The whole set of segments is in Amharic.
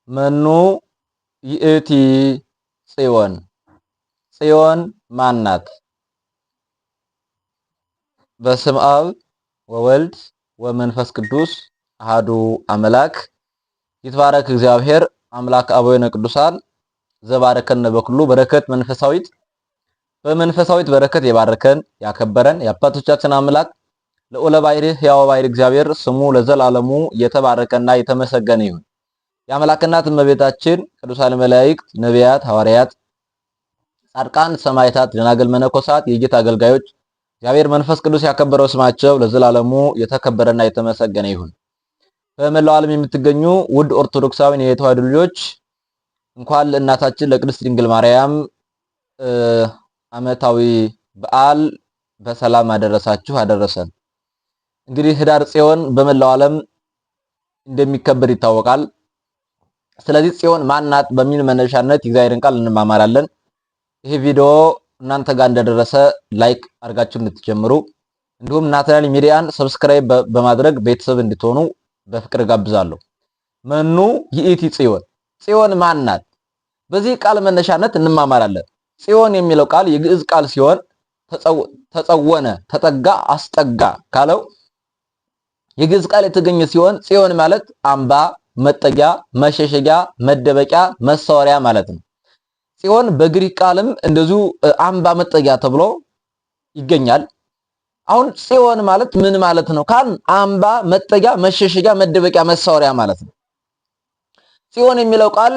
መኑ ይእቲ ጽዮን ጽዮን ማናት? በስመ አብ ወወልድ ወመንፈስ ቅዱስ አሐዱ አምላክ ይትባረክ እግዚአብሔር አምላክ አበዊነ ቅዱሳን ዘባረከነ በኩሉ በረከት መንፈሳዊት በመንፈሳዊት በረከት የባረከን ያከበረን የአባቶቻችን አምላክ ለኦለ ባሕርይ ሕያው ባሕርይ እግዚአብሔር ስሙ ለዘላለሙ የተባረከና የተመሰገነ ይሁን። የአምላክ እናት እመቤታችን ቅዱሳን መላእክት፣ ነቢያት፣ ሐዋርያት፣ ጻድቃን፣ ሰማዕታት፣ ደናግል፣ መነኮሳት የጌታ አገልጋዮች እግዚአብሔር መንፈስ ቅዱስ ያከበረው ስማቸው ለዘላለሙ የተከበረና የተመሰገነ ይሁን። በመላው ዓለም የምትገኙ ውድ ኦርቶዶክሳውያን የተዋሕዶ ልጆች እንኳን ለእናታችን ለቅድስት ድንግል ማርያም ዓመታዊ በዓል በሰላም አደረሳችሁ አደረሰን። እንግዲህ ህዳር ጽዮን በመላው ዓለም እንደሚከበር ይታወቃል። ስለዚህ ጽዮን ማናት በሚል መነሻነት የእግዚአብሔርን ቃል እንማማራለን። ይሄ ቪዲዮ እናንተ ጋር እንደደረሰ ላይክ አድርጋችሁ እንድትጀምሩ እንዲሁም ናትናኤል ሚዲያን ሰብስክራይብ በማድረግ ቤተሰብ እንድትሆኑ በፍቅር ጋብዛለሁ። መኑ ይእቲ ጽዮን ጽዮን ማናት? በዚህ ቃል መነሻነት እንማማራለን። ጽዮን የሚለው ቃል የግዕዝ ቃል ሲሆን ተጸወነ፣ ተጠጋ፣ አስጠጋ ካለው የግዕዝ ቃል የተገኘ ሲሆን ጽዮን ማለት አምባ፣ መጠጊያ፣ መሸሸጊያ፣ መደበቂያ፣ መሰወሪያ ማለት ነው። ጽዮን በግሪክ ቃልም እንደዚሁ አምባ፣ መጠጊያ ተብሎ ይገኛል። አሁን ጽዮን ማለት ምን ማለት ነው ካል አምባ፣ መጠጊያ፣ መሸሸጊያ፣ መደበቂያ፣ መሰወሪያ ማለት ነው። ጽዮን የሚለው ቃል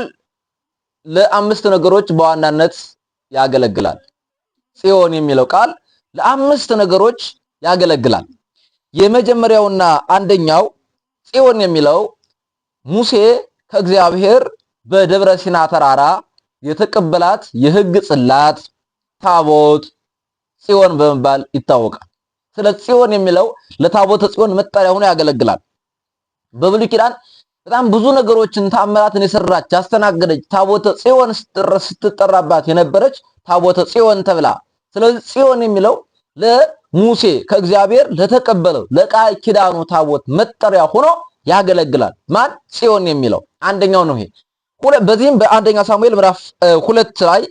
ለአምስት ነገሮች በዋናነት ያገለግላል። ጽዮን የሚለው ቃል ለአምስት ነገሮች ያገለግላል። የመጀመሪያውና አንደኛው ጽዮን የሚለው ሙሴ ከእግዚአብሔር በደብረ ሲና ተራራ የተቀበላት የሕግ ጽላት ታቦት ጽዮን በመባል ይታወቃል። ስለ ጽዮን የሚለው ለታቦተ ጽዮን መጠሪያ ሆኖ ያገለግላል። በብሉይ ኪዳን በጣም ብዙ ነገሮችን ተአምራትን የሰራች ያስተናገደች ታቦተ ጽዮን ስትጠራባት የነበረች ታቦተ ጽዮን ተብላ። ስለዚህ ጽዮን የሚለው ለሙሴ ከእግዚአብሔር ለተቀበለው ለቃል ኪዳኑ ታቦት መጠሪያ ሆኖ ያገለግላል። ማን? ጽዮን የሚለው አንደኛው ነው። ይሄ በዚህም በአንደኛ ሳሙኤል ምዕራፍ 2 ላይ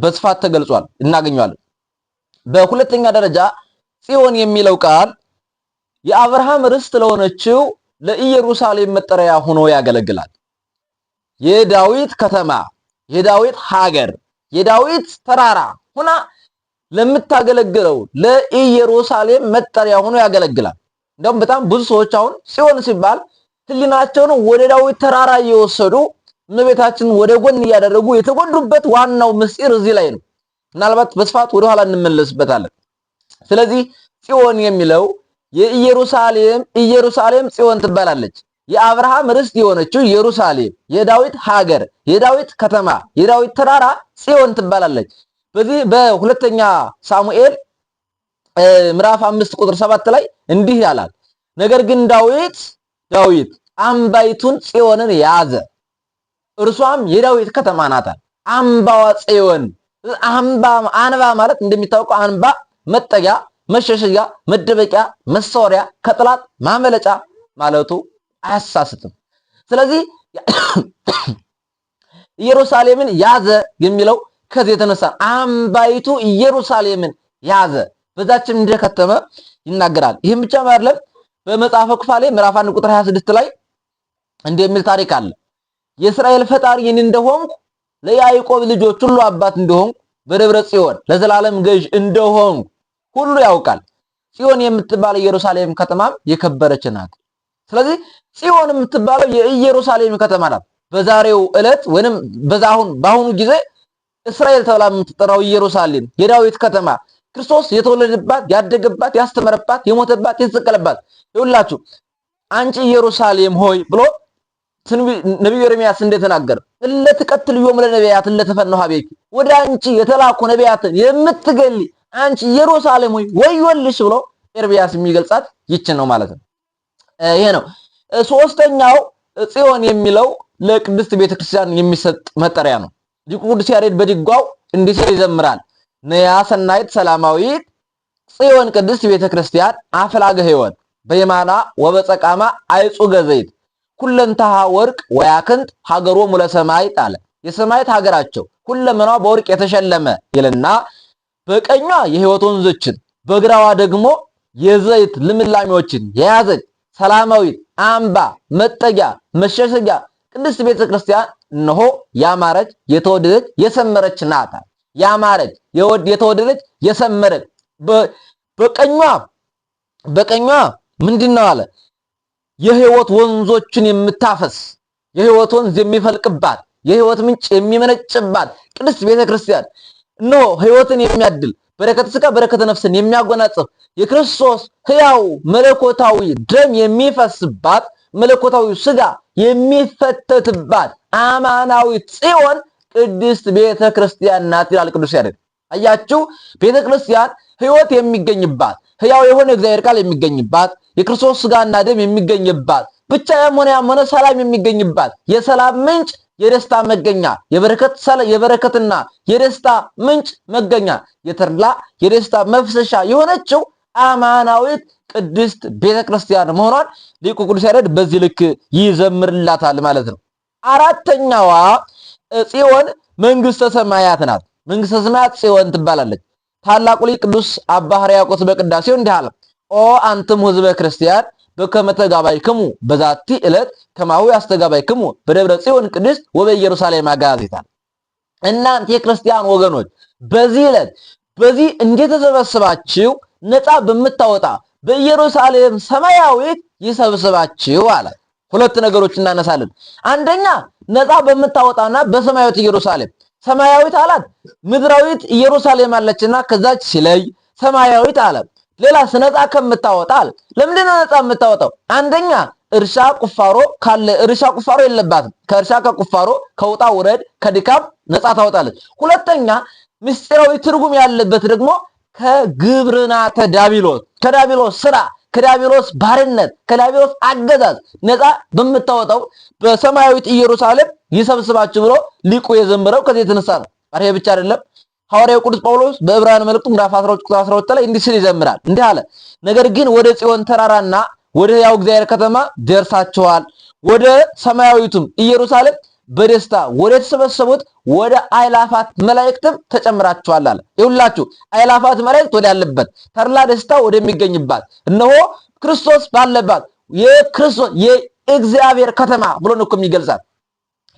በስፋት ተገልጿል እናገኘዋለን። በሁለተኛ ደረጃ ጽዮን የሚለው ቃል የአብርሃም ርስት ለሆነችው ለኢየሩሳሌም መጠሪያ ሆኖ ያገለግላል። የዳዊት ከተማ፣ የዳዊት ሀገር፣ የዳዊት ተራራ ሆና ለምታገለግለው ለኢየሩሳሌም መጠሪያ ሆኖ ያገለግላል። እንደውም በጣም ብዙ ሰዎች አሁን ጽዮን ሲባል ሕሊናቸውን ወደ ዳዊት ተራራ እየወሰዱ እመቤታችንን ወደ ጎን እያደረጉ የተጎዱበት ዋናው ምስጢር እዚህ ላይ ነው። ምናልባት በስፋት ወደ ኋላ እንመለስበታለን። ስለዚህ ጽዮን የሚለው ኢየሩሳሌም ጽዮን ትባላለች። የአብርሃም ርስት የሆነችው ኢየሩሳሌም፣ የዳዊት ሀገር፣ የዳዊት ከተማ፣ የዳዊት ተራራ ጽዮን ትባላለች። በዚህ በሁለተኛ ሳሙኤል ምዕራፍ 5 ቁጥር 7 ላይ እንዲህ ያላል፣ ነገር ግን ዳዊት አምባይቱን ጽዮንን ያዘ፣ እርሷም የዳዊት ከተማ ናት። አምባዋ ጽዮን። አንባ ማለት እንደሚታወቀው አንባ መጠጊያ፣ መሸሸጊያ፣ መደበቂያ፣ መሰወሪያ፣ ከጥላት ማመለጫ ማለቱ አያሳስትም። ስለዚህ ኢየሩሳሌምን ያዘ የሚለው ከዚህ የተነሳ አምባይቱ ኢየሩሳሌምን ያዘ በዛችም እንደከተመ ይናገራል። ይህም ብቻ አይደለም። በመጽሐፈ ኩፋሌ ምዕራፍ 1 ቁጥር 26 ላይ እንደሚል ታሪክ አለ። የእስራኤል ፈጣሪ እኔ እንደሆንኩ ለያዕቆብ ልጆች ሁሉ አባት እንደሆንኩ በደብረ ጽዮን ለዘላለም ገዥ እንደሆንኩ ሁሉ ያውቃል። ጽዮን የምትባለው ኢየሩሳሌም ከተማም የከበረች ናት። ስለዚህ ጽዮን የምትባለው የኢየሩሳሌም ከተማ ናት። በዛሬው ዕለት ወይንም በአሁኑ ጊዜ እስራኤል ተብላ የምትጠራው ኢየሩሳሌም የዳዊት ከተማ ክርስቶስ የተወለደባት፣ ያደገባት፣ ያስተመረባት፣ የሞተባት፣ የተሰቀለባት ይሁላችሁ አንቺ ኢየሩሳሌም ሆይ ብሎ ነብዩ ኤርምያስ እንደተናገረ ለተቀትልዮም ለነቢያት ለተፈነው ሀቤኪ ወደ አንቺ የተላኩ ነቢያትን የምትገሊ አንቺ ኢየሩሳሌም ሆይ ወዮልሽ ብሎ ኤርምያስ የሚገልጻት ይችን ነው ማለት ነው። ይሄ ነው። ሶስተኛው ጽዮን የሚለው ለቅድስት ቤተክርስቲያን የሚሰጥ መጠሪያ ነው። ሊቁ ቅዱስ ያሬድ በድጓው እንዲህ ሲል ይዘምራል። ነያ ሰናይት ሰላማዊት ጽዮን ቅድስት ቤተክርስቲያን አፍላገ ሕይወት በየማና ወበጸቃማ አይጹገ ዘይት ኩለንታሃ ወርቅ ወያክንት ሀገሮሙ ለሰማዕት አለ። የሰማዕት ሀገራቸው ሁለመናዋ በወርቅ የተሸለመ ይልና በቀኟ የሕይወት ወንዞችን በግራዋ ደግሞ የዘይት ልምላሜዎችን የያዘች ሰላማዊት አምባ መጠጊያ መሸሸጊያ ቅድስት ቤተ ክርስቲያን እነሆ ያማረች የተወደደች የሰመረች ናት። ያማረች የተወደደች የሰመረች በቀኟ ምንድነው አለ የሕይወት ወንዞችን የምታፈስ የሕይወት ወንዝ የሚፈልቅባት የሕይወት ምንጭ የሚመነጭባት ቅድስት ቤተ ክርስቲያን እነሆ ሕይወትን የሚያድል በረከተ ሥጋ በረከተ ነፍስን የሚያጎናጽፍ የክርስቶስ ሕያው መለኮታዊ ደም የሚፈስባት መለኮታዊ ሥጋ የሚፈተትባት አማናዊት ጽዮን ቅድስት ቤተ ክርስቲያን ናት ይላል ቅዱስ ያሬድ። አያችሁ ቤተ ክርስቲያን ሕይወት የሚገኝባት ሕያው የሆነ እግዚአብሔር ቃል የሚገኝባት የክርስቶስ ሥጋና ደም የሚገኝባት ብቻ ያመነ ሰላም የሚገኝባት የሰላም ምንጭ የደስታ መገኛ የበረከትና የደስታ ምንጭ መገኛ የተድላ የደስታ መፍሰሻ የሆነችው አማናዊት ቅድስት ቤተክርስቲያን መሆኗን ሊቁ ቅዱስ ያሬድ በዚህ ልክ ይዘምርላታል ማለት ነው። አራተኛዋ ጽዮን መንግስተ ሰማያት ናት። መንግስተ ሰማያት ጽዮን ትባላለች። ታላቁ ሊቅ ቅዱስ አባ ሕርያቆስ በቅዳሴው እንዲህ አለ። ኦ አንትሙ ሕዝበ ክርስቲያን በከመ ተጋባይክሙ በዛቲ ዕለት ከማሁ ያስተጋባይክሙ በደብረ ጽዮን ቅድስት ወበኢየሩሳሌም አጋዚታ። እናንተ የክርስቲያን ወገኖች በዚህ ዕለት በዚህ እንደተሰበሰባችሁ ነፃ በምታወጣ በኢየሩሳሌም ሰማያዊት ይሰብስባችሁ አለ። ሁለት ነገሮች እናነሳለን። አንደኛ ነፃ በምታወጣና በሰማያዊት ኢየሩሳሌም ሰማያዊት አላት ምድራዊት ኢየሩሳሌም አለችና ከዛች ሲለይ ሰማያዊት አለ። ሌላስ ነፃ ከምታወጣ አለ። ለምንድን ነው ነፃ የምታወጣው? አንደኛ እርሻ ቁፋሮ ካለ እርሻ ቁፋሮ የለባትም። ከእርሻ ከቁፋሮ ከውጣ ውረድ ከድካም ነፃ ታወጣለች። ሁለተኛ ምስጢራዊ ትርጉም ያለበት ደግሞ ከግብርናተ ዳቢሎስ ከዳቢሎስ ስራ ከዳቢሎስ ባርነት ከዳቢሎስ አገዛዝ ነፃ በምታወጣው በሰማያዊት ኢየሩሳሌም ይሰብስባችሁ ብሎ ሊቁ የዘመረው ከዚህ የተነሳ ነው። አሬ ብቻ አይደለም። ሐዋርያው ቅዱስ ጳውሎስ በዕብራውያን መልእክቱ ምዕራፍ 12 ላይ እንዲህ ሲል ይዘምራል። እንዲህ አለ። ነገር ግን ወደ ጽዮን ተራራና ወደ ሕያው እግዚአብሔር ከተማ ደርሳችኋል፣ ወደ ሰማያዊቱም ኢየሩሳሌም በደስታ ወደ ተሰበሰቡት ወደ አእላፋት መላእክትም ተጨምራችኋል አለ። ይሁላችሁ አእላፋት መላእክት ወደ ያለበት ተድላ ደስታ ወደሚገኝባት እነሆ ክርስቶስ ባለባት የክርስቶስ የእግዚአብሔር ከተማ ብሎ ነው የሚገልጻት።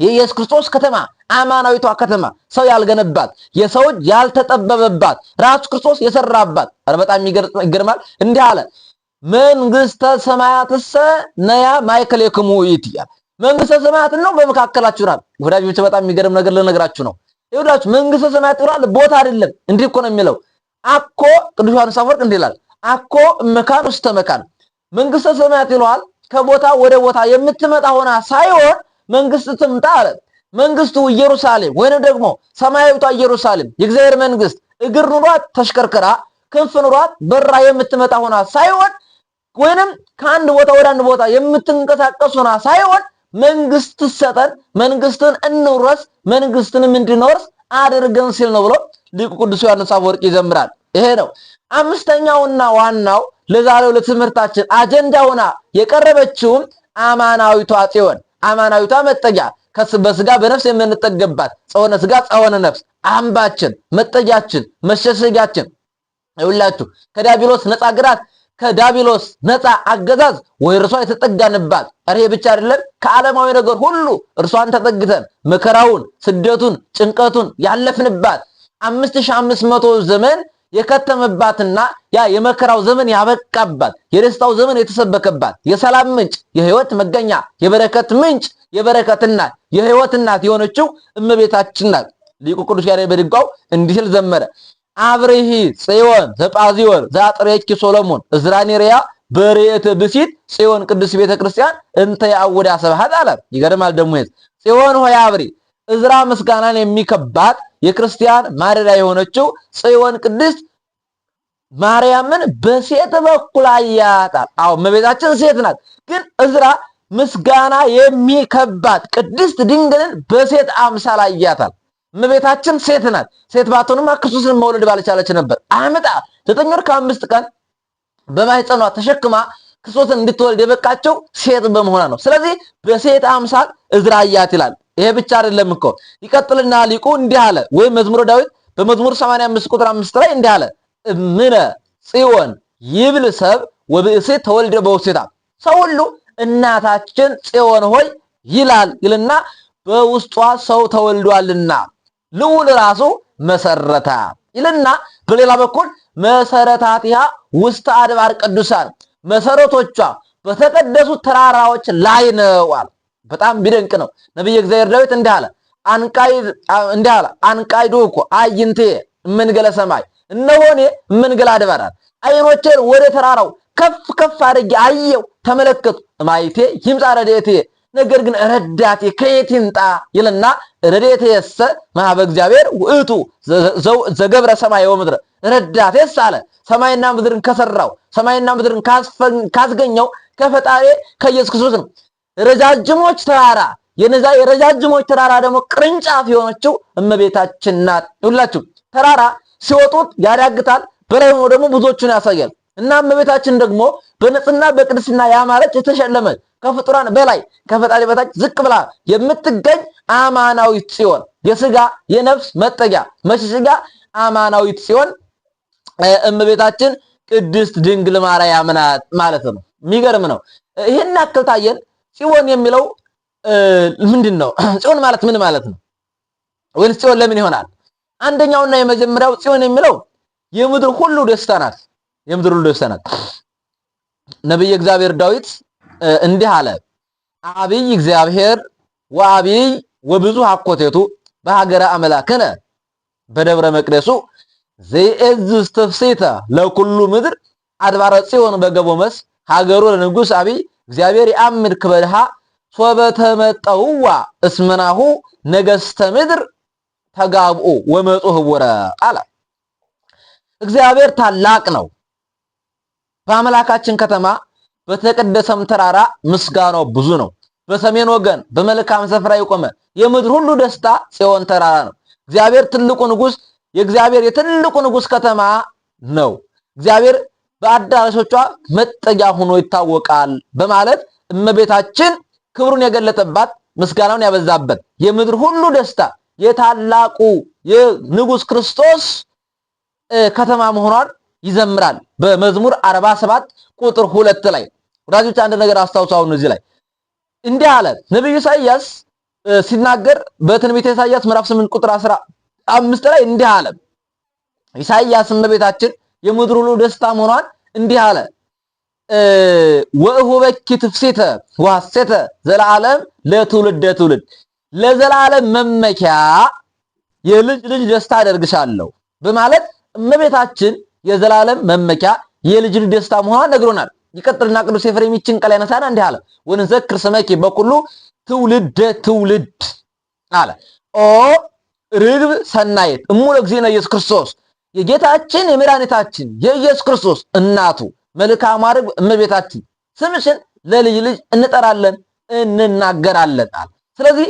የኢየሱስ ክርስቶስ ከተማ አማናዊቷ ከተማ ሰው ያልገነባት የሰው እጅ ያልተጠበበባት ራሱ ክርስቶስ የሰራባት። በጣም ይገርማል። እንዲህ አለ መንግስተ ሰማያትሰ ነያ ማእከሌክሙ ይእቲ። መንግስተ ሰማያት ነው በመካከላችሁ ናት። ወዳጆች በጣም የሚገርም ነገር ልነግራችሁ ነው። ይኸውላችሁ መንግስተ ሰማያት ይላል ቦታ አይደለም። እንዲህ እኮ ነው የሚለው አኮ ቅዱስ ዮሐንስ አፈወርቅ እንዲህ ይላል አኮ መካን ውስተ መካን። መንግስተ ሰማያት ይለዋል ከቦታ ወደ ቦታ የምትመጣ ሆና ሳይሆን መንግስት ትምጣ አለ። መንግስቱ ኢየሩሳሌም ወይንም ደግሞ ሰማያዊቷ ኢየሩሳሌም የእግዚአብሔር መንግስት እግር ኑሯት ተሽከርከራ ክንፍ ኑሯት በራ የምትመጣ ሆና ሳይሆን ወይንም ከአንድ ቦታ ወደ አንድ ቦታ የምትንቀሳቀስ ሆና ሳይሆን መንግስት ሰጠን መንግስትን እንውረስ መንግስትንም እንድንወርስ አድርገን ሲል ነው ብሎ ሊቁ ቅዱስ ዮሐንስ አፈወርቅ ይዘምራል። ይሄ ነው አምስተኛውና ዋናው ለዛሬው ለትምህርታችን አጀንዳ ሆና የቀረበችውም አማናዊቷ ጽዮን አማናዊቷ መጠጊያ በስጋ በነፍስ የምንጠገባት ጸወነ ስጋ ጸወነ ነፍስ አምባችን መጠጊያችን መሸሸጊያችን ይውላችሁ ከዲያብሎስ ነፃ ግራት ከዳቢሎስ ነፃ አገዛዝ ወይ እርሷ የተጠጋንባት። አሬ ብቻ አይደለም ከዓለማዊ ነገር ሁሉ እርሷን ተጠግተን መከራውን ስደቱን ጭንቀቱን ያለፍንባት 5500 ዘመን የከተመባትና ያ የመከራው ዘመን ያበቃባት የደስታው ዘመን የተሰበከባት የሰላም ምንጭ የሕይወት መገኛ የበረከት ምንጭ የበረከት እናት የሕይወት እናት የሆነችው እመቤታችን ናት። ሊቁ ቅዱስ ያሬድ በድጓው እንዲህ ሲል ዘመረ አብርሂ ጽዮን ዘጳዚዮን ዘአጥሬኪ ሶሎሞን እዝራኔሪያ በርኤተ ብሲት ጽዮን ቅዱስ ቤተ ክርስቲያን እንተ ያውዳ ሰብሐት አለ። ይገርማል ደግሞ ጽዮን ሆይ አብሪ እዝራ ምስጋናን የሚከባት የክርስቲያን ማደሪያ የሆነችው ጽዮን ቅድስት ማርያምን በሴት በኩል አያታል። አዎ እመቤታችን ሴት ናት፣ ግን እዝራ ምስጋና የሚከባት ቅድስት ድንግልን በሴት አምሳል አያታል። እመቤታችን ሴት ናት። ሴት ባትሆንማ ክርስቶስን መውለድ ባልቻለች ነበር። አምጣ 9 ወር ከ5 ቀን በማህፀኗ ተሸክማ ክርስቶስን እንድትወልድ የበቃቸው ሴት በመሆኗ ነው። ስለዚህ በሴት አምሳል ዕዝራ አያት ይላል። ይሄ ብቻ አይደለም እኮ ይቀጥልና ሊቁ እንዲህ አለ። ወይም መዝሙረ ዳዊት በመዝሙር 85 ቁጥር 5 ላይ እንዲህ አለ እምነ ጽዮን ይብል ሰብ ወብእሴ ተወልደ በውስቴታ ሰው ሁሉ እናታችን ጽዮን ሆይ ይላል ይልና በውስጧ ሰው ተወልዷልና ልዑል ራሱ መሰረታ ይልና በሌላ በኩል መሰረታቲሃ ውስተ አድባር ቅዱሳን መሰረቶቿ በተቀደሱ ተራራዎች ላይ ነው አለ። በጣም ቢደንቅ ነው። ነብዩ እግዚአብሔር ዳዊት እንዲህ አለ አንቃይዶ እኮ አይንቴ እምንገለ ሰማይ እነሆኔ እምንገለ አድባራት አይኖቼን ወደ ተራራው ከፍ ከፍ አድርጌ አየው ተመለከቱ ማይቴ ይምጻ ረድኤቴ ነገር ግን ረዳቴ ከየት ይምጣ ይልና ረድኤቴሰ ማኅበ እግዚአብሔር ውእቱ ዘገብረ ሰማይ ወምድር ረዳቴስ አለ ሰማይና ምድርን ከሰራው ሰማይና ምድርን ካስገኘው ከፈጣሪ ከኢየሱስ ክርስቶስ ነው። ረጃጅሞች ተራራ የነዛ የረጃጅሞች ተራራ ደግሞ ቅርንጫፍ የሆነችው እመቤታችን ናት። ሁላችሁ ተራራ ሲወጡት ያዳግታል፣ በላይ ሆኖ ደግሞ ብዙዎችን ያሳያል። እና እመቤታችን ደግሞ በንጽህና በቅድስና ያማረች የተሸለመች ከፍጡራን በላይ ከፈጣሪ በታች ዝቅ ብላ የምትገኝ አማናዊት ጽዮን የሥጋ የነፍስ መጠጊያ መሸሸጊያ አማናዊት ጽዮን እመቤታችን ቅድስት ድንግል ማርያም ናት ማለት ነው። የሚገርም ነው። ይሄን ያክል ታየን። ጽዮን የሚለው ምንድነው? ጽዮን ማለት ምን ማለት ነው? ወይስ ጽዮን ለምን ይሆናል? አንደኛውና የመጀመሪያው ጽዮን የሚለው የምድር ሁሉ ደስታ ናት። የምድር ሁሉ ደስታ ናት። ነብዩ እግዚአብሔር ዳዊት እንዲህ አለ አብይ እግዚአብሔር ወአብይ ወብዙ አኮቴቱ በሀገረ አምላክነ በደብረ መቅደሱ ዘይእዝዝ ተፍሲተ ለኩሉ ምድር አድባረ ጽዮን በገቦመስ ሀገሩ ለንጉስ አብይ እግዚአብሔር ያምድ ክበድሃ ሶበተመጣውዋ እስመናሁ ነገስተ ምድር ተጋብኡ ወመጡ ህወረ አለ። እግዚአብሔር ታላቅ ነው። በአምላካችን ከተማ በተቀደሰም ተራራ ምስጋናው ብዙ ነው። በሰሜን ወገን በመልካም ስፍራ የቆመ የምድር ሁሉ ደስታ ጽዮን ተራራ ነው። እግዚአብሔር ትልቁ ንጉስ የእግዚአብሔር የትልቁ ንጉስ ከተማ ነው። እግዚአብሔር በአዳራሾቿ መጠጊያ ሆኖ ይታወቃል በማለት እመቤታችን ክብሩን የገለጠባት ምስጋናውን ያበዛበት የምድር ሁሉ ደስታ የታላቁ የንጉስ ክርስቶስ ከተማ መሆኗን ይዘምራል። በመዝሙር 47 ቁጥር 2 ላይ ወዳጆች አንድ ነገር አስታውሳው ነው። እዚህ ላይ እንዲህ አለ ነብዩ ኢሳይያስ ሲናገር በትንቢተ ኢሳይያስ ምዕራፍ 8 ቁጥር 15 ላይ እንዲህ አለ። ኢሳይያስ እመቤታችን የምድር ሁሉ ደስታ መሆኗን እንዲህ አለ ወእሁበኪ ትፍሲተ ወሐሴተ ዘላለም ለትውልደ ትውልድ ለዘላለም መመኪያ የልጅ ልጅ ደስታ አደርግሻለሁ በማለት እመቤታችን የዘላለም መመኪያ የልጅ ልጅ ደስታ መሆኗን ነግሮናል። ይቀጥልና ቅዱስ ኤፍሬም ይችን ቃል ያነሳና እንዲህ አለ ወንዘክር ስመኪ በኩሉ ትውልደ ትውልድ አለ ኦ ርግብ ሰናይት እሙ ለእግዚእነ ኢየሱስ ክርስቶስ የጌታችን የመድኃኒታችን የኢየሱስ ክርስቶስ እናቱ መልካም ርግብ እመቤታችን ስምሽን ለልጅ ልጅ እንጠራለን እንናገራለን አለ። ስለዚህ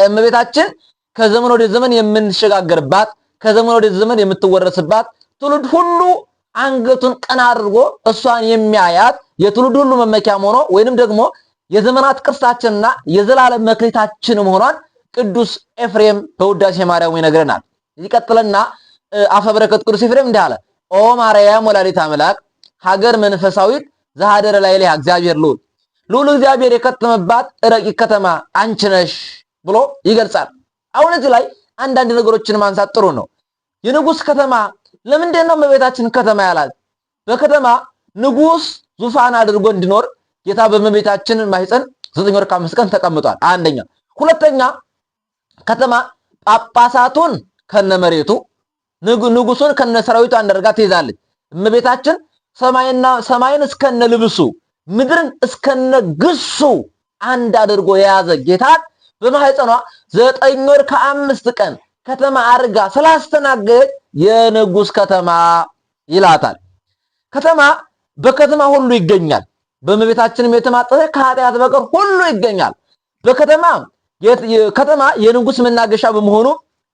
እመቤታችን ከዘመን ወደ ዘመን የምንሸጋገርባት ከዘመን ወደ ዘመን የምትወረስባት ትውልድ ሁሉ አንገቱን ቀና አድርጎ እሷን የሚያያት የትውልድ ሁሉ መመኪያ ሆኖ ወይንም ደግሞ የዘመናት ቅርሳችንና የዘላለም መክሊታችን መሆኗን ቅዱስ ኤፍሬም በውዳሴ ማርያም ይነግረናል። ይቀጥልና አፈ በረከት ቅዱስ ኤፍሬም እንዲህ አለ ኦ ማርያም ወላዲተ አምላክ ሀገር መንፈሳዊት ዘሃደረ ላዕሌሃ እግዚአብሔር ልዑል እግዚአብሔር የከተመባት ረቂቅ ከተማ አንቺ ነሽ ብሎ ይገልጻል። አሁን እዚህ ላይ አንዳንድ ነገሮችን ማንሳት ጥሩ ነው። የንጉስ ከተማ ለምንድን ነው እመቤታችን ከተማ ያላት? በከተማ ንጉስ ዙፋን አድርጎ እንዲኖር ጌታ በእመቤታችን ማህፀን 9 ወር ከ5 ቀን ተቀምጧል። አንደኛ። ሁለተኛ ከተማ ጳጳሳቱን ከነመሬቱ ንጉሱን ከነሰራዊቱ አንደርጋ ትይዛለች። እመቤታችን ሰማይን እስከነ ልብሱ ምድርን እስከነ ግሱ አንድ አድርጎ የያዘ ጌታ በማህፀኗ 9 ወር ከ5 ቀን ከተማ አድርጋ ስላስተናገደች የንጉስ ከተማ ይላታል። ከተማ በከተማ ሁሉ ይገኛል። በእመቤታችንም የተማጠነ ከኃጢአት በቀር ሁሉ ይገኛል። ከተማ የንጉስ መናገሻ በመሆኑ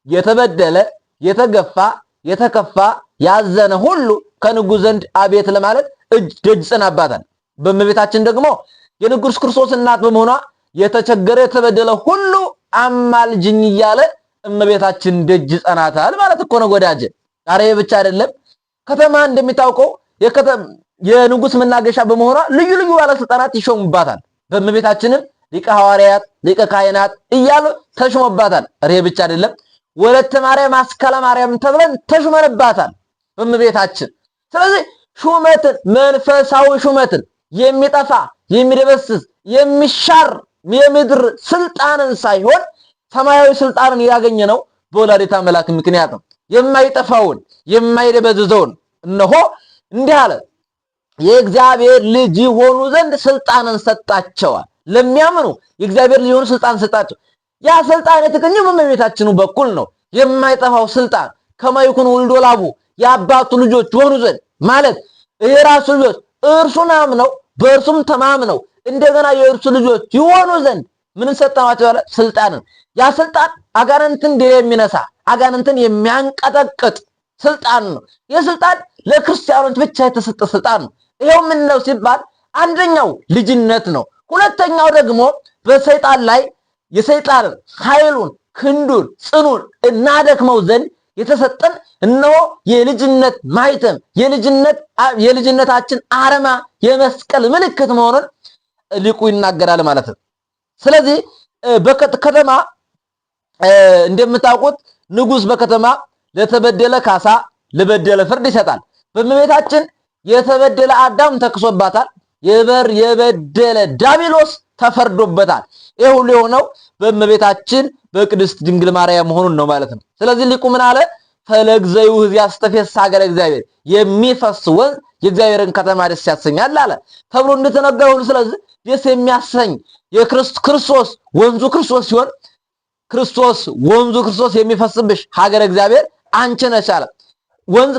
የተበደለ የተገፋ የተከፋ ያዘነ ሁሉ ከንጉስ ዘንድ አቤት ለማለት ደጅ ጸናባታል። በእመቤታችን ደግሞ የንጉሥ ክርስቶስ እናት በመሆኗ የተቸገረ የተበደለ ሁሉ አማልጅኝ እያለ እመቤታችን ደጅ ጸናታል ማለት እኮ ነው ወዳጄ። ዛሬ ብቻ አይደለም። ከተማ እንደሚታወቀው የንጉሥ መናገሻ በመሆኗ ልዩ ልዩ ባለስልጣናት ይሾሙባታል። በእመቤታችንም ሊቀ ሐዋርያት ሊቀ ካህናት እያሉ ተሾመባታል። ይሄ ብቻ አይደለም። ወለተ ማርያም አስካለ ማርያም ተብለን ተሾመንባታል በእመቤታችን። ስለዚህ ሹመትን መንፈሳዊ ሹመትን የሚጠፋ የሚደበስስ የሚሻር የምድር ስልጣንን ሳይሆን ሰማያዊ ስልጣንን ያገኘ ነው በወላዲተ አምላክ ምክንያት ነው። የማይጠፋውን የማይደበዝዘውን እነሆ እንዲህ አለ፣ የእግዚአብሔር ልጅ የሆኑ ዘንድ ስልጣንን ሰጣቸዋል። ለሚያምኑ የእግዚአብሔር ልጅ የሆኑ ስልጣን ሰጣቸው። ያ ስልጣን የተገኘው በእመቤታችን በኩል ነው። የማይጠፋው ስልጣን ከማይኩን ወልዶ ላቡ የአባቱ ልጆች የሆኑ ዘንድ ማለት የራሱ ልጆች እርሱን አምነው በእርሱም ተማምነው እንደገና የእርሱ ልጆች ይሆኑ ዘንድ ምን ሰጣቸው? ያለ ስልጣንን። ያ ስልጣን አጋንንትን የሚነሳ አጋንንትን የሚያንቀጠቅጥ ስልጣን ነው። የስልጣን ለክርስቲያኖች ብቻ የተሰጠ ስልጣን ነው። ይሄው ምን ነው ሲባል አንደኛው ልጅነት ነው። ሁለተኛው ደግሞ በሰይጣን ላይ የሰይጣን ኃይሉን ክንዱን ጽኑን እናደክመው ዘንድ የተሰጠን እነሆ የልጅነት ማይተም የልጅነታችን አርማ የመስቀል ምልክት መሆኑን ሊቁ ይናገራል ማለት ነው። ስለዚህ በከተማ እንደምታውቁት ንጉሥ በከተማ ለተበደለ ካሳ ለበደለ ፍርድ ይሰጣል። በእመቤታችን የተበደለ አዳም ተክሶባታል። የበደለ ዳቢሎስ ተፈርዶበታል። ይህ ሁሉ የሆነው በእመቤታችን በቅድስት ድንግል ማርያም መሆኑን ነው ማለት ነው። ስለዚህ ሊቁ ምን አለ? ፈለግ ዘይውህዝ ያስተፌስሕ ሀገረ እግዚአብሔር፣ የሚፈስ ወንዝ የእግዚአብሔርን ከተማ ደስ ያሰኛል አለ ተብሎ እንደተነገረ ሁሉ ስለዚህ ደስ የሚያሰኝ የክርስቶስ ወንዙ ክርስቶስ ሲሆን ወንዙ ክርስቶስ የሚፈስብሽ ሀገረ እግዚአብሔር አንቺ ነሽ አለ። ወንዝ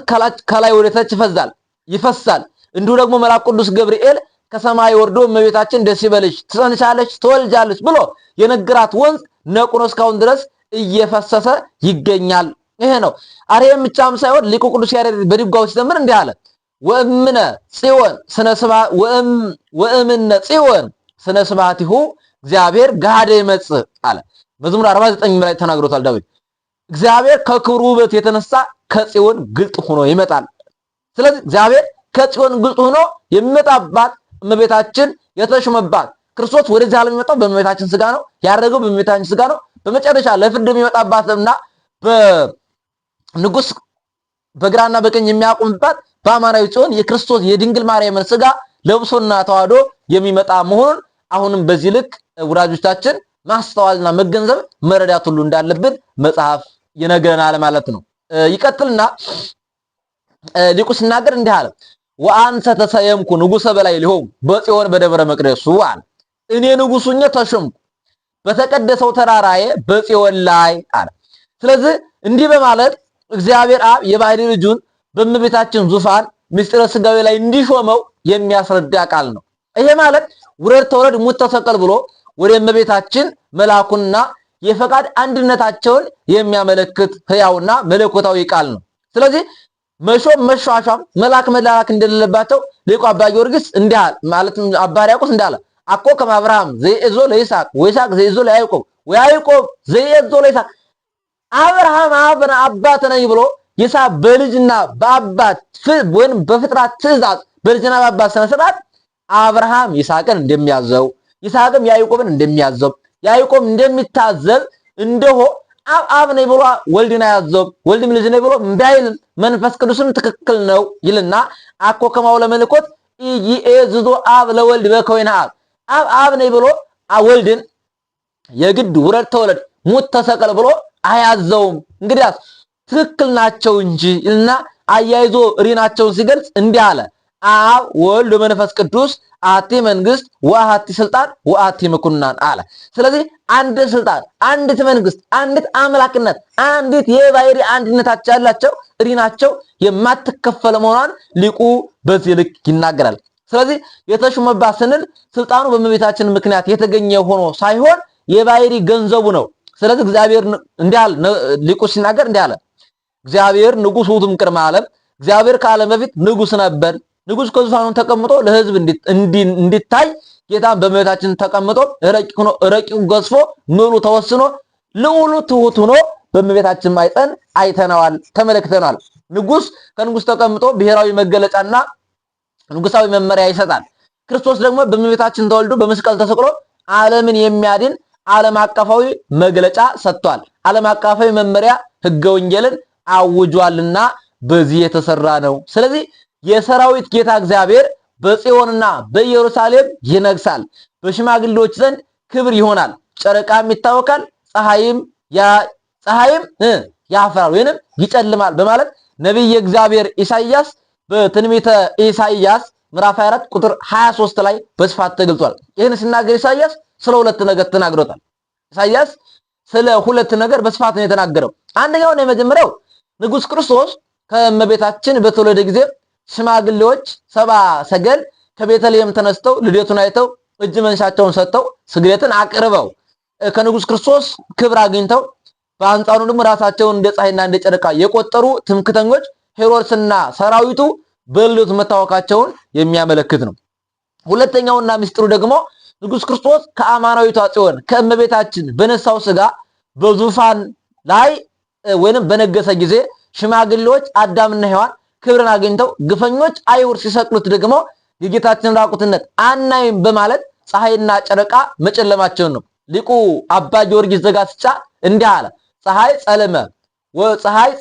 ከላይ ወደ ታች ይፈሳል። እንዲሁ ደግሞ መልአኩ ቅዱስ ገብርኤል ከሰማይ ወርዶ እመቤታችን ደስ ይበልሽ ትጸንሻለች ትወልጃለች ብሎ የነገራት ወንዝ ነቁኖ እስካሁን ድረስ እየፈሰሰ ይገኛል። ይሄ ነው። አሬም ብቻም ሳይሆን ሊቁ ቅዱስ ያሬድ በድጓው ሲዘምር እንዲህ አለ፣ ወእምነ ጽዮን ስነ ስብሐቲሁ እግዚአብሔር ገሃደ ይመጽእ አለ። መዝሙር 49 ላይ ተናግሮታል ዳዊት። እግዚአብሔር ከክብሩ ውበት የተነሳ ከጽዮን ግልጥ ሆኖ ይመጣል። ስለዚህ እግዚአብሔር ከጽዮን ግልጥ ሆኖ የሚመጣባት እመቤታችን የተሾመባት ክርስቶስ ወደዚህ ዓለም የሚመጣው በእመቤታችን ስጋ ነው። ያረገው በእመቤታችን ስጋ ነው። በመጨረሻ ለፍርድ የሚመጣባትና በንጉስ በግራና በቀኝ የሚያቆምባት በአማናዊ ጽዮን የክርስቶስ የድንግል ማርያምን ስጋ ለብሶና ተዋህዶ የሚመጣ መሆኑን አሁንም በዚህ ልክ ወዳጆቻችን ማስተዋልና መገንዘብ መረዳት ሁሉ እንዳለብን መጽሐፍ ይነግረናል ማለት ነው። ይቀጥልና ሊቁ ሲናገር እንዲህ አለ፣ ወአንተ ተሰየምኩ ንጉሰ በላይ ሊሆን በጽዮን በደብረ መቅደሱ አለ። እኔ ንጉሱኛ ተሾምኩ በተቀደሰው ተራራዬ በጽዮን ላይ አለ። ስለዚህ እንዲህ በማለት እግዚአብሔር አብ የባህሪ ልጁን በእመቤታችን ዙፋን ምስጢረ ስጋዌ ላይ እንዲሾመው የሚያስረዳ ቃል ነው። ይሄ ማለት ውረድ ተወረድ ሙት ተሰቀል ብሎ ወደ እመቤታችን መላኩና የፈቃድ አንድነታቸውን የሚያመለክት ሕያውና መለኮታዊ ቃል ነው። ስለዚህ መሾም መሿሿም መላክ መላክ እንደሌለባቸው ሊቁ አባ ጊዮርጊስ እንዳለ ማለት አባ ሕርያቆስ እንዳለ አኮ ከመ አብርሃም ዘየእዞ ለይስሐቅ ወይስሐቅ ዘየእዞ ለያዕቆብ ወያዕቆብ ዘየእዞ ለይስሐቅ አብርሃም አባት ነኝ ብሎ ይስሐቅ በልጅና በአባት ወይም በፍጥረት ትእዛዝ በልጅና በአባት ስነ ስርዓት አብርሃም ይስሐቅን እንደሚያዘው ይስሐቅም ያዕቆብን እንደሚያዘው ያዕቆብ እንደሚታዘብ እንደሆ አብ ነኝ ብሎ ወልድን ያዘው ወልድም ልጅ ነኝ ብሎ እንዳይል መንፈስ ቅዱስም ትክክል ነው ይልና አኮ ከማው ለመለኮት ይእዝዞ አብ ለወልድ በከወይና አብ ነኝ ብሎ ወልድን የግድ ውረድ ተወለድ ሙት ተሰቀል ብሎ አያዘውም። እንግዲያስ ትክክል ናቸው እንጂ እና አያይዞ ሪናቸውን ሲገልጽ እንዲህ አለ፣ አብ ወልድ መንፈስ ቅዱስ አሐቲ መንግስት ወአሐቲ ስልጣን ወአሐቲ ምኩናን አለ። ስለዚህ አንድ ስልጣን፣ አንዲት መንግስት፣ አንዲት አምላክነት፣ አንዲት የባህሪ አንድነታቸው ያላቸው ሪናቸው የማትከፈል መሆኗን ሊቁ በዚህ ልክ ይናገራል። ስለዚህ የተሾመባት ስንል ስልጣኑ በእመቤታችን ምክንያት የተገኘ ሆኖ ሳይሆን የባህሪ ገንዘቡ ነው። ስለዚህ እግዚአብሔር እንዲህ አለ፣ ሊቁ ሲናገር እንዲህ አለ፣ እግዚአብሔር ንጉሥ ውእቱ እምቅድመ ዓለም፣ እግዚአብሔር ከዓለም በፊት ንጉሥ ነበር። ንጉስ ከዙፋኑ ተቀምጦ ለህዝብ እንዲታይ ጌታን በእመቤታችን ተቀምጦ ረቂቁ ገዝፎ ምሉ ተወስኖ ልዑሉ ትሁት ሆኖ በእመቤታችን ማይፀን አይተናል ተመልክተናል። ንጉስ ከንጉስ ተቀምጦ ብሔራዊ መገለጫና ንጉሳዊ መመሪያ ይሰጣል። ክርስቶስ ደግሞ በእመቤታችን ተወልዶ በመስቀል ተሰቅሎ ዓለምን የሚያድን ዓለም አቀፋዊ መግለጫ ሰጥቷል። ዓለም አቀፋዊ መመሪያ ህገ ወንጌልን አውጇልና በዚህ የተሰራ ነው። ስለዚህ የሰራዊት ጌታ እግዚአብሔር በጽዮንና በኢየሩሳሌም ይነግሳል። በሽማግሌዎች ዘንድ ክብር ይሆናል። ጨረቃም ይታወካል፣ ፀሐይም ያፈራል ወይንም ይጨልማል በማለት ነብይ እግዚአብሔር ኢሳይያስ በትንቢተ ኢሳይያስ ምዕራፍ 24 ቁጥር 23 ላይ በስፋት ተገልጿል። ይህን ሲናገር ኢሳይያስ ስለ ሁለት ነገር ተናግሮታል። ኢሳይያስ ስለ ሁለት ነገር በስፋት ነው የተናገረው። አንደኛው ነው የመጀመሪያው ንጉስ ክርስቶስ ከእመቤታችን በተወለደ ጊዜ ሽማግሌዎች ሰባ ሰገል ከቤተልሔም ተነስተው ልደቱን አይተው እጅ መንሻቸውን ሰጥተው ስግደትን አቅርበው ከንጉስ ክርስቶስ ክብር አግኝተው በአንጻሩ ደግሞ ራሳቸውን እንደ ፀሐይና እንደ ጨረቃ የቆጠሩ ትምክተኞች ሄሮድስና ሰራዊቱ በልደቱ መታወካቸውን የሚያመለክት ነው። ሁለተኛውና ምስጢሩ ደግሞ ንጉስ ክርስቶስ ከአማናዊቷ ጽዮን ከእመቤታችን በነሳው ስጋ በዙፋን ላይ ወይንም በነገሰ ጊዜ ሽማግሌዎች አዳምና ሔዋን ክብርን አግኝተው ግፈኞች አይሁድ ሲሰቅሉት ደግሞ የጌታችን ራቁትነት አናይም በማለት ፀሐይና ጨረቃ መጨለማቸውን ነው። ሊቁ አባ ጊዮርጊስ ዘጋስጫ እንዲህ አለ። ፀሐይ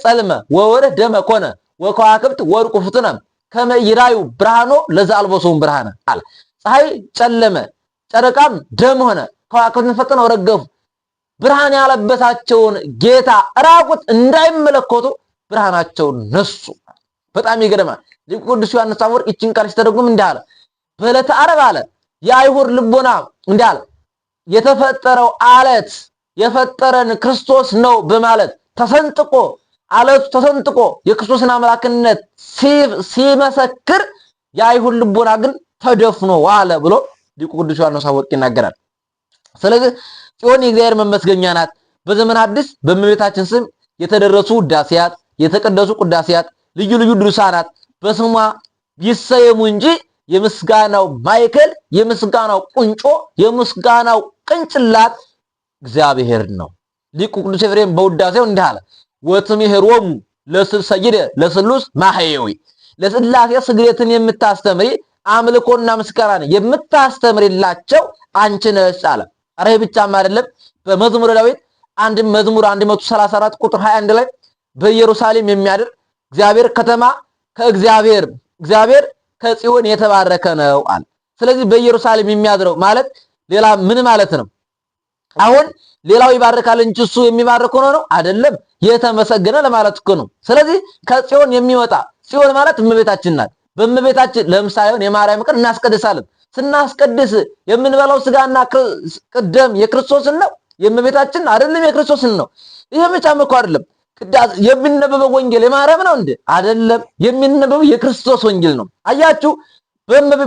ጸልመ ወወርህ ደመ ኮነ ወከዋክብት ወርቁ ፍቱነ ከመ ይራዩ ብርሃኖ ለዘአልቦሶም ብርሃነ አለ። ፀሐይ ጨለመ፣ ጨረቃም ደም ሆነ፣ ከዋክብትን ፈጥነው ረገፉ። ብርሃን ያለበሳቸውን ጌታ ራቁት እንዳይመለከቱ ብርሃናቸውን ነሱ። በጣም ይገርማል። ሊቁ ቅዱስ ዮሐንስ አፈወርቅ ይህችን ቃል ሲተረጉም እንዲህ አለ። በዕለተ ዓርብ አለ የአይሁድ ልቦና እንዲህ አለ የተፈጠረው አለት የፈጠረን ክርስቶስ ነው በማለት ተሰንጥቆ አለቱ ተሰንጥቆ የክርስቶስን አምላክነት ሲመሰክር የአይሁድ ልቦና ግን ተደፍኖ ዋለ ብሎ ሊቁ ቅዱስ ዮሐንስ አፈወርቅ ይናገራል። ስለዚህ ጽዮን የእግዚአብሔር መመስገኛ ናት። በዘመነ ሐዲስ በእመቤታችን ስም የተደረሱ ውዳሴያት፣ የተቀደሱ ቅዳሴያት፣ ልዩ ልዩ ድርሳናት በስሟ ይሰየሙ እንጂ የምስጋናው ማዕከል፣ የምስጋናው ቁንጮ፣ የምስጋናው ቅንጭላት እግዚአብሔር ነው። ሊቁ ቅዱስ ኤፍሬም በውዳሴው እንዲህ አለ። ወትምህሮሙ ለሰይደ ለስሉስ ማህየዊ ለስላሴ ስግደትን የምታስተምሪ አምልኮና ምስጋናን የምታስተምሪላቸው አንቺ ነሽ አለ። አረ ብቻም አይደለም። በመዝሙረ ዳዊት መዝሙር 134 ቁጥር 21 ላይ በኢየሩሳሌም የሚያድር እግዚአብሔር ከተማ እግዚአብሔር ከጽዮን የተባረከ ነው አለ። ስለዚህ በኢየሩሳሌም የሚያድረው ማለት ሌላ ምን ማለት ነው? አሁን ሌላው ይባርካል እንጂ እሱ የሚባርክ ሆኖ ነው አይደለም። የተመሰገነ ለማለት እኮ ነው። ስለዚህ ከጽዮን የሚወጣ ጽዮን ማለት እመቤታችን ናት። በእመቤታችን ለምሳሌ የማርያም ቀን እናስቀድሳለን። ስናስቀድስ የምንበላው ስጋና ደም የክርስቶስን ነው የእመቤታችን አይደለም፣ የክርስቶስን ነው። ይሄ ብቻም እኮ አይደለም። የሚነበበው ወንጌል የማርያም ነው እንዴ? አይደለም። የሚነበበው የክርስቶስ ወንጌል ነው። አያችሁ፣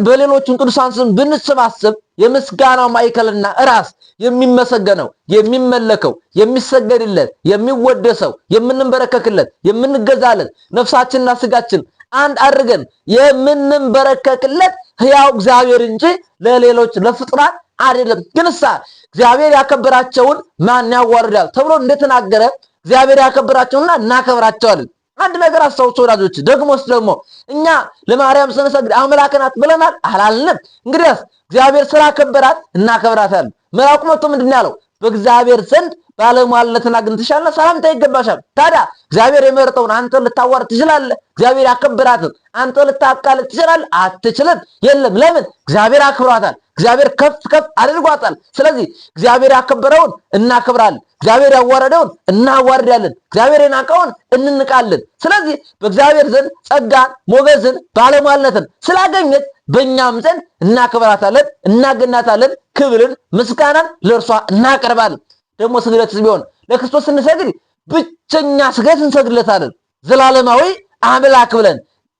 በሌሎቹን ቅዱሳን ስም ብንሰባሰብ የምስጋናው ማዕከልና ራስ የሚመሰገነው የሚመለከው የሚሰገድለት የሚወደሰው የምንበረከክለት የምንገዛለት ነፍሳችንና ስጋችን አንድ አድርገን የምንበረከክለት ሕያው እግዚአብሔር እንጂ ለሌሎች ለፍጥረት አይደለም። ግንሳ እግዚአብሔር ያከበራቸውን ማን ያዋርዳል ተብሎ እንደተናገረ እግዚአብሔር ያከበራቸውና እናከብራቸዋለን። አንድ ነገር አስተውሉ ወዳጆች። ደግሞስ ደግሞ እኛ ለማርያም ስንሰግድ አምላክ ናት ብለናል አላልንም? እንግዲህ እግዚአብሔር ስላከበራት እናከብራታለን። መልአኩ መጥቶ ምንድን ያለው? በእግዚአብሔር ዘንድ ባለሟልነትን አግኝተሻልና ሰላምታ ይገባሻል። ታዲያ እግዚአብሔር የመረጠውን አንተ ልታዋርድ ትችላለህ? እግዚአብሔር ያከበራትን አንተ ልታቃልል ትችላለህ? አትችልም። የለም። ለምን? እግዚአብሔር አክብሯታል። እግዚአብሔር ከፍ አድርጓታል። ስለዚህ እግዚአብሔር ያከበረውን እናከብራለን፣ እግዚአብሔር ያዋረደውን እናዋርዳለን፣ እግዚአብሔር የናቀውን እንንቃለን። ስለዚህ በእግዚአብሔር ዘንድ ጸጋን፣ ሞገስን፣ ባለሟልነትን ስላገኘት በእኛም ዘንድ እናከብራታለን፣ እናገናታለን። ክብርን፣ ምስጋናን ለእርሷ እናቀርባለን። ደግሞ ስግደት ቢሆን ለክርስቶስ ስንሰግድ ብቸኛ ስግደት እንሰግድለታለን። ዘላለማዊ አምላክ ብለን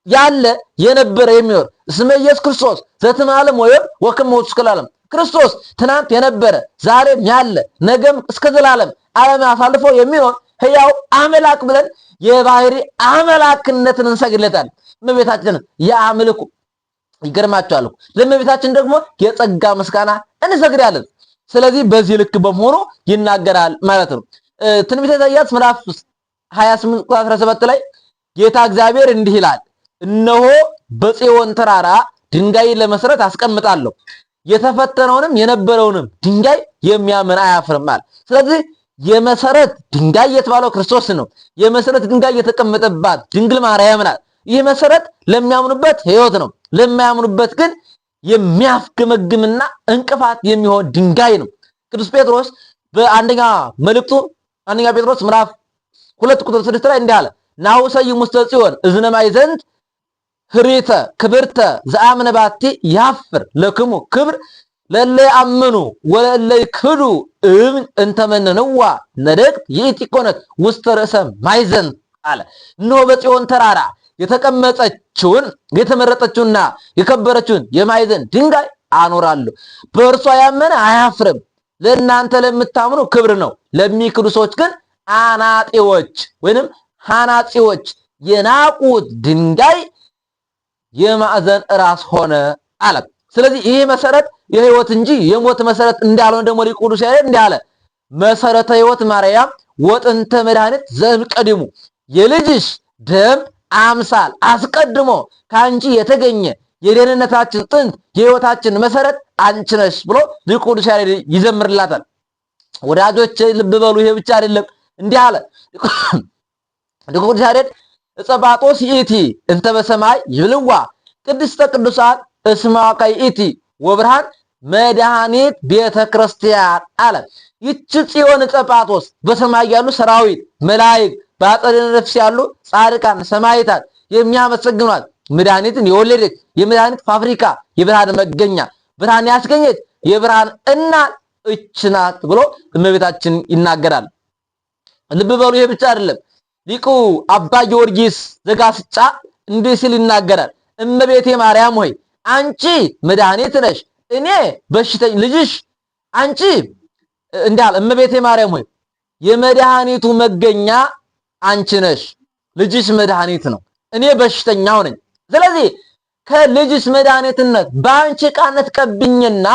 ያለ የነበረ የሚኖር እስመ ኢየሱስ ክርስቶስ ዘትማለም ወይም ወከመ ውእቱ እስከ ለዓለም ክርስቶስ ትናንት የነበረ ዛሬም ያለ ነገም እስከ ዘላለም ዓለም አሳልፎ የሚኖር ሕያው አምላክ ብለን የባህሪ አምላክነትን እንሰግድለታለን። እመቤታችንን ይገርማችኋል። ለእመቤታችን ደግሞ የጸጋ ምስጋና እንሰግዳለን። ስለዚህ በዚህ ልክ በመሆኑ ይናገራል ማለት ነው። ትንቢተ ኢሳይያስ ምዕራፍ 28 ቁጥር 17 ላይ ጌታ እግዚአብሔር እንዲህ ይላል፣ እነሆ በጽዮን ተራራ ድንጋይ ለመሰረት አስቀምጣለሁ፣ የተፈተነውንም የነበረውንም ድንጋይ የሚያምን አያፍርም አለ። ስለዚህ የመሰረት ድንጋይ የተባለው ክርስቶስ ነው። የመሰረት ድንጋይ የተቀመጠባት ድንግል ማርያም ናት። ይህ መሰረት ለሚያምኑበት ሕይወት ነው፣ ለማያምኑበት ግን የሚያፍገመግምና እንቅፋት የሚሆን ድንጋይ ነው። ቅዱስ ጴጥሮስ በአንደኛ መልእክቱ አንደኛ ጴጥሮስ ምዕራፍ 2 ቁጥር 6 ላይ እንዲህ አለ፣ ናሁ ሰይሙ ውስተ ጽዮን እዝነ ማዕዘንት ህሪተ ክብርተ ዘአምነ ባቲ ያፍር ለክሙ ክብር ለለ አመኑ ወለለ ይክዱ እንተመነነዋ ነደቅት ይእቲ ኮነት ውስተ ርእሰ ማዕዘንት አለ። እነሆ በጽዮን ተራራ የተቀመጠችውን የተመረጠችውና የከበረችውን የማዕዘን ድንጋይ አኖራለሁ፣ በእርሷ ያመነ አያፍርም። ለእናንተ ለምታምኑ ክብር ነው፣ ለሚክዱ ሰዎች ግን አናጢዎች ወይንም ሐናጺዎች የናቁት ድንጋይ የማዕዘን ራስ ሆነ አለ። ስለዚህ ይህ መሰረት የሕይወት እንጂ የሞት መሰረት እንዳልሆነ ደግሞ ሊቁ ቅዱስ ያሬድ እንዲህ አለ፣ መሰረተ ሕይወት ማርያም ወጥንተ መድኃኒት ዘእምቀድሙ፣ የልጅሽ ደም አምሳል አስቀድሞ ከአንቺ የተገኘ የደህንነታችን ጥንት የሕይወታችን መሰረት አንቺ ነሽ ብሎ ሊቁ ቅዱስ ያሬድ ይዘምርላታል። ወዳጆች ልብ በሉ፣ ይሄ ብቻ አይደለም። እንዲህ አለ ሊቁ ቅዱስ ያሬድ ዕፀ ጳጦስ ይእቲ እንተ በሰማይ ይብልዋ ቅድስተ ቅዱሳን እስመ ይእቲ ወብርሃን መድኃኒት ቤተ ክርስቲያን አለ። ይህች ጽዮን ዕፀ ጳጦስ በሰማይ ያሉ ሰራዊት መላእክት፣ በአጸደ ነፍስ ያሉ ጻድቃን ሰማዕታት የሚያመሰግኗት መድኃኒትን የወለደች የመድኃኒት ፋብሪካ የብርሃን መገኛ ብርሃን ያስገኘች የብርሃን እናት እች ናት ብሎ እመቤታችን ይናገራል። ልብ በሉ፣ ይሄ ብቻ አይደለም። ሊቁ አባ ጊዮርጊስ ዘጋስጫ እንዲህ ሲል ይናገራል፣ እመቤቴ ማርያም ሆይ አንቺ መድኃኒት ነሽ፣ እኔ በሽተኛ ልጅሽ። አንቺ እንዳል እመቤቴ ማርያም ሆይ የመድኃኒቱ መገኛ አንቺ ነሽ፣ ልጅሽ መድኃኒት ነው፣ እኔ በሽተኛው ነኝ። ስለዚህ ከልጅሽ መድኃኒትነት በአንቺ ቃነት ቀብኝና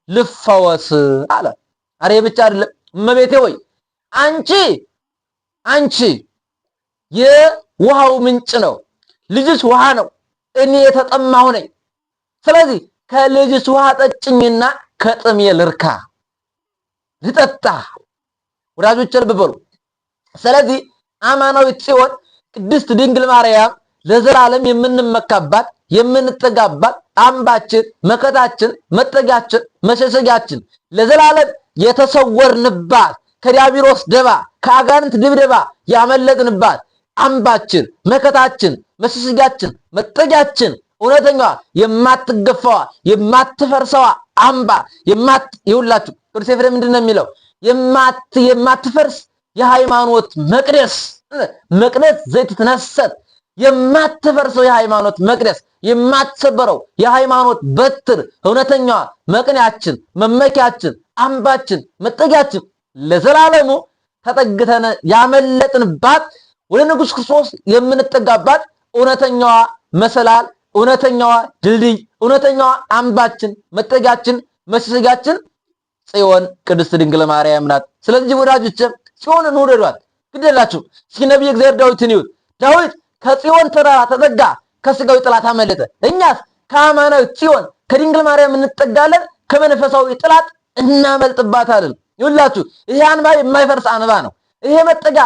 ልፈወስ አለ። አሬ ብቻ አይደለም፣ እመቤቴ ሆይ አንቺ የውሃው ምንጭ ነው፣ ልጅሽ ውሃ ነው፣ እኔ የተጠማሁ ነኝ። ስለዚህ ከልጅሽ ውሃ ጠጭኝና ከጥሜ ልርካ ልጠጣ። ወዳጆች ልብ በሉ። ስለዚህ አማናዊት ጽዮን ቅድስት ድንግል ማርያም ለዘላለም የምንመካባት የምንጠጋባት አምባችን፣ መከታችን፣ መጠጊያችን፣ መሸሸጊያችን ለዘላለም የተሰወርንባት ከዲያብሎስ ደባ ከአጋንንት ድብደባ ያመለጥንባት አምባችን፣ መከታችን፣ መሸሸጊያችን፣ መጠጊያችን እውነተኛዋ የማትገፋዋ የማትፈርሰዋ አምባ ይውላችሁ ቅዱስ ኤፍሬም ምንድን ነው የሚለው? የማትፈርስ የሃይማኖት መቅደስ ዘይትትነሰት የማትፈርሰው የሃይማኖት መቅደስ የማትሰበረው የሃይማኖት በትር እውነተኛዋ መቅንያችን፣ መመኪያችን፣ አምባችን፣ መጠጊያችን ለዘላለሙ ተጠግተን ያመለጥንባት ወደ ንጉሥ ክርስቶስ የምንጠጋባት እውነተኛዋ መሰላል፣ እውነተኛዋ ድልድይ፣ እውነተኛዋ አምባችን፣ መጠጊያችን፣ መሸሸጊያችን ጽዮን ቅድስት ድንግል ማርያም ናት። ስለዚህ ወዳጆች ጽዮንን ውደዷት፣ ግደላችሁ። እስኪ ነቢየ እግዚአብሔር ዳዊትን ይዩት። ዳዊት ከጽዮን ተራራ ተጠጋ፣ ከስጋዊ ጥላት አመለጠ። እኛስ ከአማናዊ ጽዮን ከድንግል ማርያም እንጠጋለን፣ ከመንፈሳዊ ጥላት እናመልጥባታለን። ይውላችሁ ይሄ አንባ የማይፈርስ አንባ ነው። ይሄ መጠጋ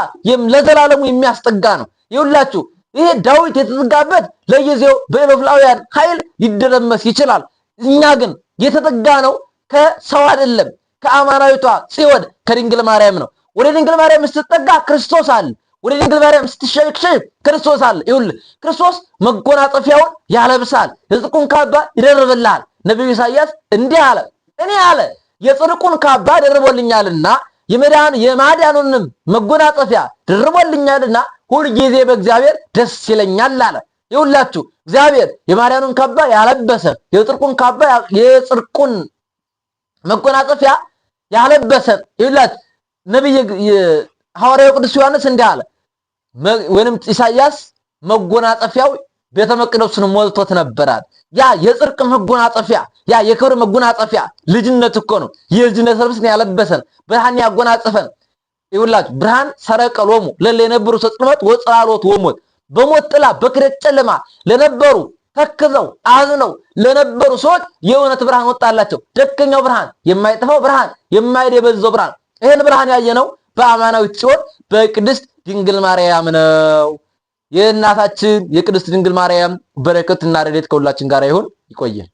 ለዘላለሙ የሚያስጠጋ ነው። ይውላችሁ ይሄ ዳዊት የተጠጋበት ለጊዜው በኢሎፍላውያን ኃይል ሊደረመስ ይችላል። እኛ ግን የተጠጋ ነው ከሰው አይደለም፣ ከአማናዊቷ ጽዮን ከድንግል ማርያም ነው። ወደ ድንግል ማርያም ስትጠጋ ክርስቶስ አለ። ወደ ድንግል ማርያም ስትሸሽግ ክርስቶስ አለ። ይኸውልህ ክርስቶስ መጎናጸፊያውን ያለብሳል፣ የጽድቁን ካባ ይደርብልሃል። ነቢዩ ኢሳይያስ እንዲህ አለ፣ እኔ አለ የጽድቁን ካባ ደርቦልኛልና የማዳኑንም መጎናጸፊያ ደርቦልኛልና ሁልጊዜ በእግዚአብሔር ደስ ይለኛል አለ። ይኸውላችሁ እግዚአብሔር የማዳኑን ካባ ያለበሰ የጽድቁን ካባ የጽድቁን መጎናጸፊያ ያለበሰ ይኸውላችሁ ነብይ ሐዋርያው ቅዱስ ዮሐንስ እንዲህ አለ፣ ወይንም ኢሳይያስ መጎናጸፊያው ቤተ መቅደሱን ሞልቶት ነበራል። ያ የጽድቅ መጎናጸፊያ ያ የክብር መጎናጸፊያ ልጅነት እኮ ነው። የልጅነት ልብስን ያለበሰን ብርሃን ያጎናጸፈን ይውላችሁ ብርሃን ሰረቀሎሙ ለለ የነበሩ ሰጽልመት ወጽላሎት ወሞት በሞት ጥላ በክደት ጨለማ ለነበሩ ተክዘው አዝነው ለነበሩ ሰዎች የእውነት ብርሃን ወጣላቸው። ደገኛው ብርሃን፣ የማይጠፋው ብርሃን፣ የማይደበዘው ብርሃን። ይሄን ብርሃን ያየነው በአማናዊት ጽዮን በቅድስት ድንግል ማርያም ነው። የእናታችን የቅድስት ድንግል ማርያም በረከትና ረድኤት ከሁላችን ጋር ይሁን። ይቆየን።